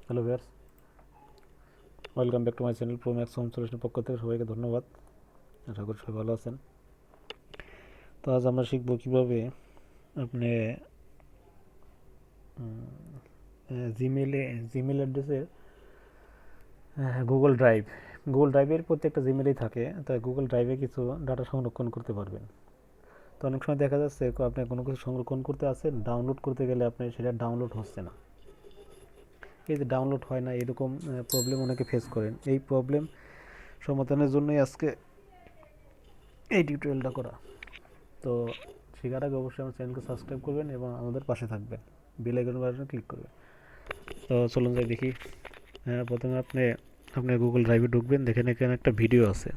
Hello viewers, welcome back to my channel Promax home সলিউশনের পক্ষ থেকে সবাইকে ধন্যবাদ। আশা করি সবাই ভালো আছেন। তো আজ আমরা শিখব কীভাবে আপনি জিমেল অ্যাড্রেসে গুগল ড্রাইভের প্রত্যেকটা জিমেলেই থাকে, তাই গুগল ড্রাইভে কিছু ডাটা সংরক্ষণ করতে পারবেন। তো অনেক সময় দেখা যাচ্ছে আপনি কোনো কিছু সংরক্ষণ করতে আসেন, ডাউনলোড করতে গেলে আপনি সেটা ডাউনলোড হচ্ছে না। এই যে ডাউনলোড হয় না, এরকম প্রবলেম অনেকে ফেস করেন। এই প্রবলেম সমাধানের জন্যই আজকে এই টিউটোরিয়ালটা করা। তো শেখার আগে অবশ্যই আমার চ্যানেলকে সাবস্ক্রাইব করবেন এবং আমাদের পাশে থাকবেন, বেল আইকন বাটনে ক্লিক করবেন। তো চলুন যাই দেখি। প্রথমে আপনি গুগল ড্রাইভে ঢুকবেন। দেখেন এখানে একটা ভিডিও আছে।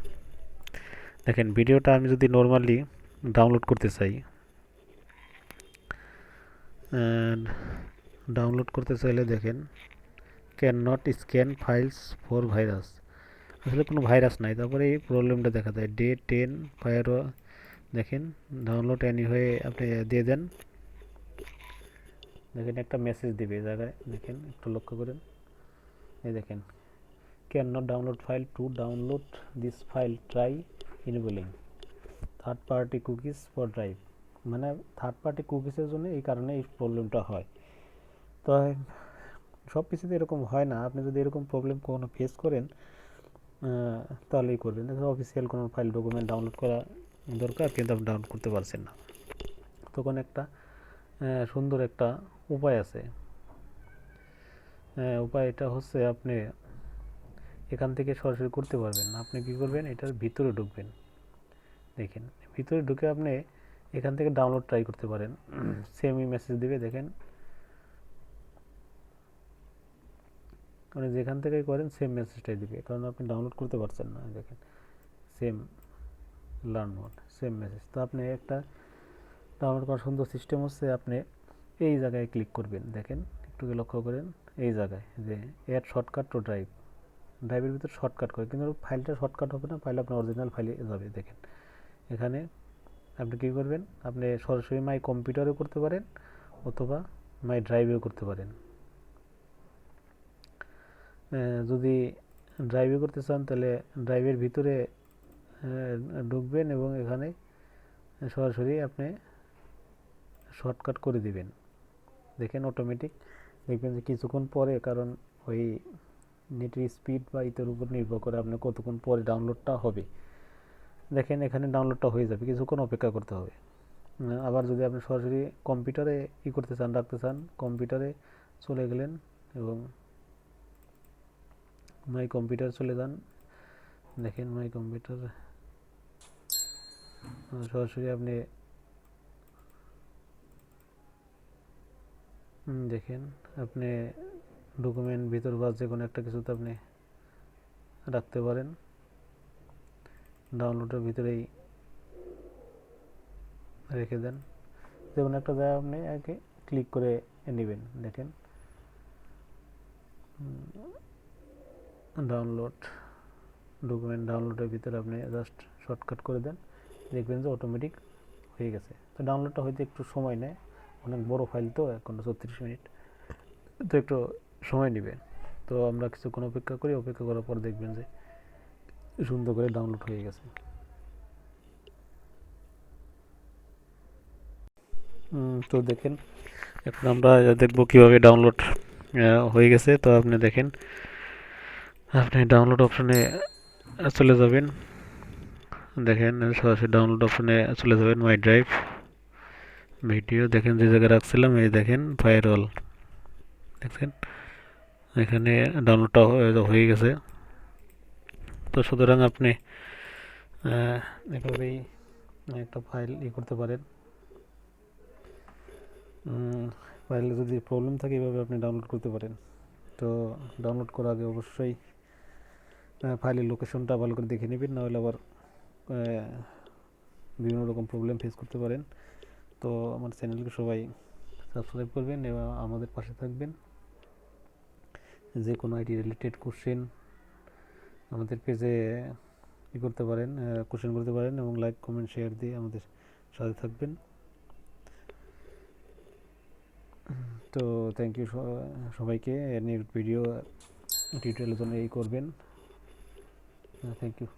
দেখেন ভিডিওটা আমি যদি নর্মালি ডাউনলোড করতে চাই, ডাউনলোড করতে চাইলে দেখেন can not scan files for virus. আসলে কোনো ভাইরাস নাই, তারপরে এই প্রবলেমটা দেখা যায় ডে 10 ফায়ার। দেখেন ডাউনলোড অ্যানি হয়ে আপনি দিয়ে দেন, দেখেন একটা মেসেজ দিবে এই জায়গায়। দেখেন একটু লক্ষ্য করেন, এই দেখেন can not download file, to download this file try enabling third party cookies for drive. মানে থার্ড পার্টি কুকিজের জন্য এই কারণে এই প্রবলেমটা হয়। তো সব কিছুতে এরকম হয় না। আপনি যদি এরকম প্রবলেম কখনো ফেস করেন তাহলেই করবেন। দেখুন অফিসিয়াল কোনো ফাইল ডকুমেন্ট ডাউনলোড করা দরকার, কিন্তু আপনি ডাউনলোড করতে পারছেন না, তখন একটা সুন্দর একটা উপায় আছে। উপায় এটা হচ্ছে, আপনি এখান থেকে সরাসরি করতে পারবেন না। আপনি কি করবেন, এটার ভিতরে ঢুকবেন। দেখেন ভিতরে ঢুকে আপনি এখান থেকে ডাউনলোড ট্রাই করতে পারেন। সেমই মেসেজ দিবে। দেখেন আপনি যেখান থেকে করেন সেম মেসেজটাই দিবে, কারণ আপনি ডাউনলোড করতে পারছেন না। দেখেন same learn mode, same message. তো আপনি একটা ডাউনলোড করার সুন্দর সিস্টেম হচ্ছে, আপনি এই জায়গায় ক্লিক করবেন। দেখেন একটু লক্ষ্য করেন এই জায়গায় যে অ্যাড শর্টকাট টু ড্রাইভ। ড্রাইভের ভিতরে শর্টকাট করে, কিন্তু ফাইলটা শর্টকাট হবে না, ফাইল আপনার অরিজিনাল ফাইলে যাবে। দেখেন এখানে আপনি কী করবেন, আপনি সরাসরি মাই কম্পিউটারেও করতে পারেন অথবা মাই ড্রাইভেও করতে পারেন। যদি ড্রাইভে করতে চান তাহলে ড্রাইভের ভিতরে ঢুকবেন এবং এখানে সরাসরি আপনি শর্টকাট করে দিবেন। দেখেন অটোমেটিক দেখবেন যে কিছুক্ষণ পরে, কারণ ওই নেটের স্পিড বা ইতের উপর নির্ভর করে আপনার কতক্ষণ পরে ডাউনলোডটা হবে। দেখেন এখানে ডাউনলোডটা হয়ে যাবে, কিছুক্ষণ অপেক্ষা করতে হবে। আবার যদি আপনি সরাসরি কম্পিউটারে করতে চান, রাখতে চান, কম্পিউটারে চলে গেলেন এবং মাই কম্পিউটার চলে যান। দেখেন মাই কম্পিউটার সরাসরি আপনি দেখেন আপনি ডকুমেন্ট ভিতর বা যে কোনো একটা কিছুতে আপনি রাখতে পারেন। ডাউনলোডের ভিতরেই রেখে দেন, যে কোনো একটা জায়গায় আপনি আগে ক্লিক করে নেবেন। দেখেন ডাউনলোড ডকুমেন্ট ডাউনলোডের ভিতরে আপনি জাস্ট শর্টকাট করে দেন, দেখবেন যে অটোমেটিক হয়ে গেছে। তো ডাউনলোডটা হয়তো একটু সময় নেয়, অনেক বড় ফাইল তো, 1 ঘন্টা 36 মিনিট, তো একটু সময় নেবে। তো আমরা কিছুক্ষণ অপেক্ষা করি, অপেক্ষা করার পর দেখবেন যে সুন্দর করে ডাউনলোড হয়ে গেছে। তো দেখেন এখন আমরা দেখব কিভাবে ডাউনলোড হয়ে গেছে। তো আপনি দেখেন আপনি ডাউনলোড অপশনে চলে যাবেন। দেখেন সরাসরি ডাউনলোড অপশনে চলে যাবেন, মাই ড্রাইভ ভিডিও। দেখেন যে জায়গায় রাখছিলাম, এই দেখেন ফায়ারওয়াল, দেখছেন এখানে ডাউনলোডটা হয়ে গেছে। তো সুতরাং আপনি এভাবেই একটা ফাইল করতে পারেন। ফাইলে যদি প্রবলেম থাকে এভাবে আপনি ডাউনলোড করতে পারেন। তো ডাউনলোড করার আগে অবশ্যই ফাইলের লোকেশনটা ভালো করে দেখে নেবেন, নাহলে আবার বিভিন্ন রকম প্রবলেম ফেস করতে পারেন। তো আমার চ্যানেলকে সবাই সাবস্ক্রাইব করবেন এবং আমাদের পাশে থাকবেন। যে কোনো আইটি রিলেটেড কোশ্চেন আমাদের পেজে করতে পারেন, কোশ্চেন করতে পারেন এবং লাইক কমেন্ট শেয়ার দিয়ে আমাদের সাথে থাকবেন। তো থ্যাংক ইউ সবাইকে এর নিয়ে ভিডিও টিউটোরিয়ালের জন্য এই করবেন। Thank you.